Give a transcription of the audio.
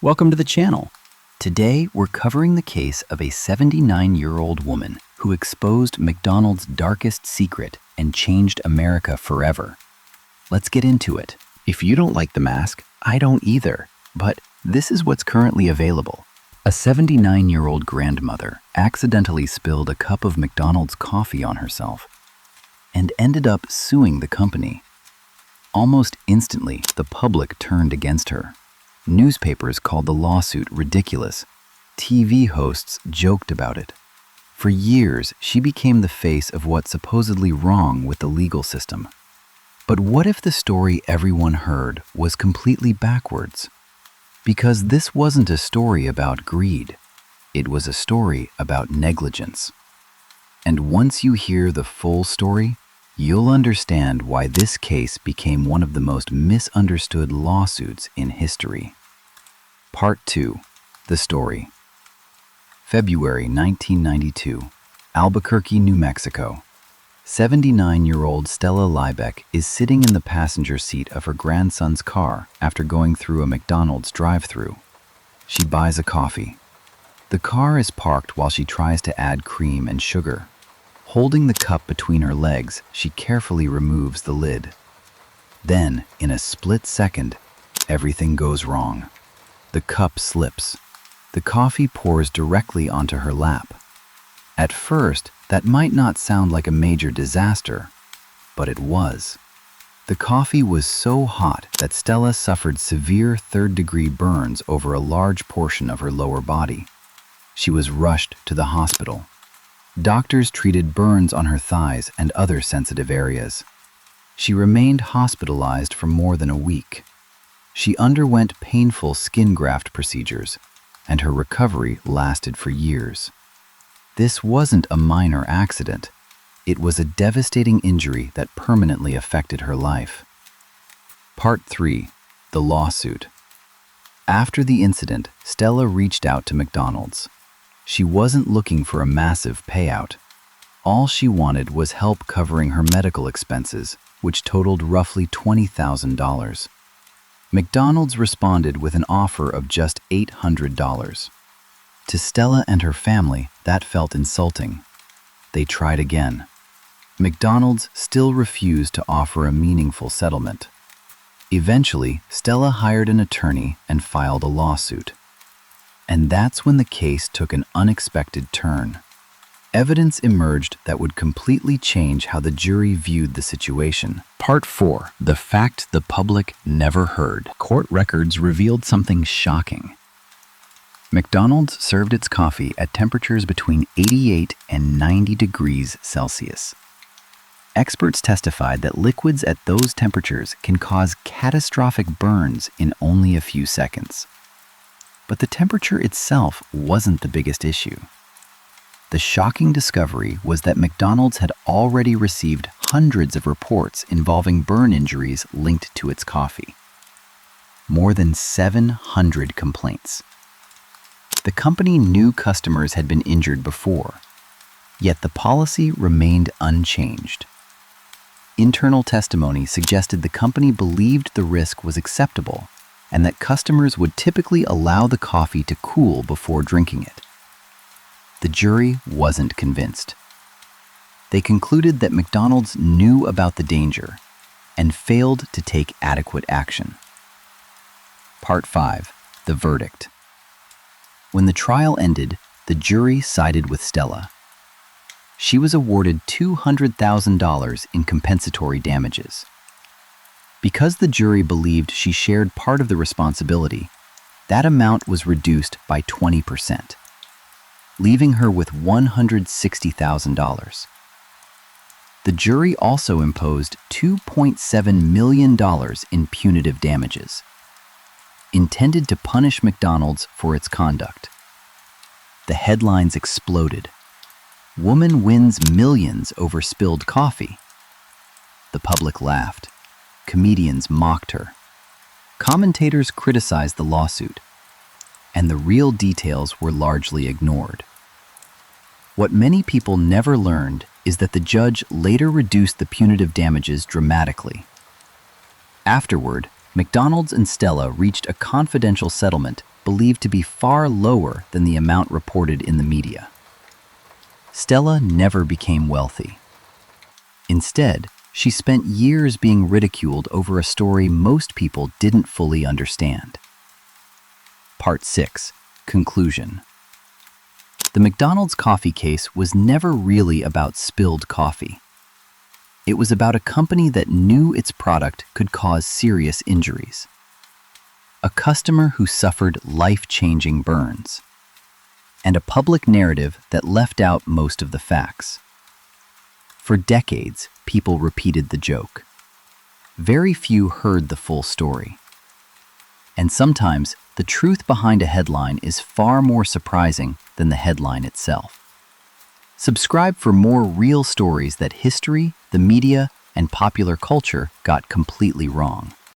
Welcome to the channel. Today, we're covering the case of a 79-year-old woman who exposed McDonald's darkest secret and changed America forever. Let's get into it. If you don't like the mask, I don't either, but this is what's currently available. A 79-year-old grandmother accidentally spilled a cup of McDonald's coffee on herself and ended up suing the company. Almost instantly, the public turned against her. Newspapers called the lawsuit ridiculous. TV hosts joked about it. For years, she became the face of what's supposedly wrong with the legal system. But what if the story everyone heard was completely backwards? Because this wasn't a story about greed. It was a story about negligence. And once you hear the full story, you'll understand why this case became one of the most misunderstood lawsuits in history. Part 2. The Story. February 1992, Albuquerque, New Mexico. 79-year-old Stella Liebeck is sitting in the passenger seat of her grandson's car after going through a McDonald's drive-thru. She buys a coffee. The car is parked while she tries to add cream and sugar. Holding the cup between her legs, she carefully removes the lid. Then, in a split second, everything goes wrong. The cup slips. The coffee pours directly onto her lap. At first, that might not sound like a major disaster, but it was. The coffee was so hot that Stella suffered severe third-degree burns over a large portion of her lower body. She was rushed to the hospital. Doctors treated burns on her thighs and other sensitive areas. She remained hospitalized for more than a week. She underwent painful skin graft procedures, and her recovery lasted for years. This wasn't a minor accident. It was a devastating injury that permanently affected her life. Part 3. The Lawsuit. After the incident, Stella reached out to McDonald's. She wasn't looking for a massive payout. All she wanted was help covering her medical expenses, which totaled roughly $20,000. McDonald's responded with an offer of just $800. To Stella and her family, that felt insulting. They tried again. McDonald's still refused to offer a meaningful settlement. Eventually, Stella hired an attorney and filed a lawsuit. And that's when the case took an unexpected turn. Evidence emerged that would completely change how the jury viewed the situation. Part 4. The fact the public never heard. Court records revealed something shocking. McDonald's served its coffee at temperatures between 88 and 90 degrees Celsius. Experts testified that liquids at those temperatures can cause catastrophic burns in only a few seconds. But the temperature itself wasn't the biggest issue. The shocking discovery was that McDonald's had already received hundreds of reports involving burn injuries linked to its coffee. More than 700 complaints. The company knew customers had been injured before, yet the policy remained unchanged. Internal testimony suggested the company believed the risk was acceptable and that customers would typically allow the coffee to cool before drinking it. The jury wasn't convinced. They concluded that McDonald's knew about the danger and failed to take adequate action. Part 5. The Verdict. When the trial ended, the jury sided with Stella. She was awarded $200,000 in compensatory damages. Because the jury believed she shared part of the responsibility, that amount was reduced by 20%. Leaving her with $160,000. The jury also imposed $2.7 million in punitive damages, intended to punish McDonald's for its conduct. The headlines exploded. Woman wins millions over spilled coffee. The public laughed. Comedians mocked her. Commentators criticized the lawsuit, and the real details were largely ignored. What many people never learned is that the judge later reduced the punitive damages dramatically. Afterward, McDonald's and Stella reached a confidential settlement believed to be far lower than the amount reported in the media. Stella never became wealthy. Instead, she spent years being ridiculed over a story most people didn't fully understand. Part 6. Conclusion. The McDonald's coffee case was never really about spilled coffee. It was about a company that knew its product could cause serious injuries. A customer who suffered life-changing burns. And a public narrative that left out most of the facts. For decades, people repeated the joke. Very few heard the full story. And sometimes, the truth behind a headline is far more surprising than the headline itself. Subscribe for more real stories that history, the media, and popular culture got completely wrong.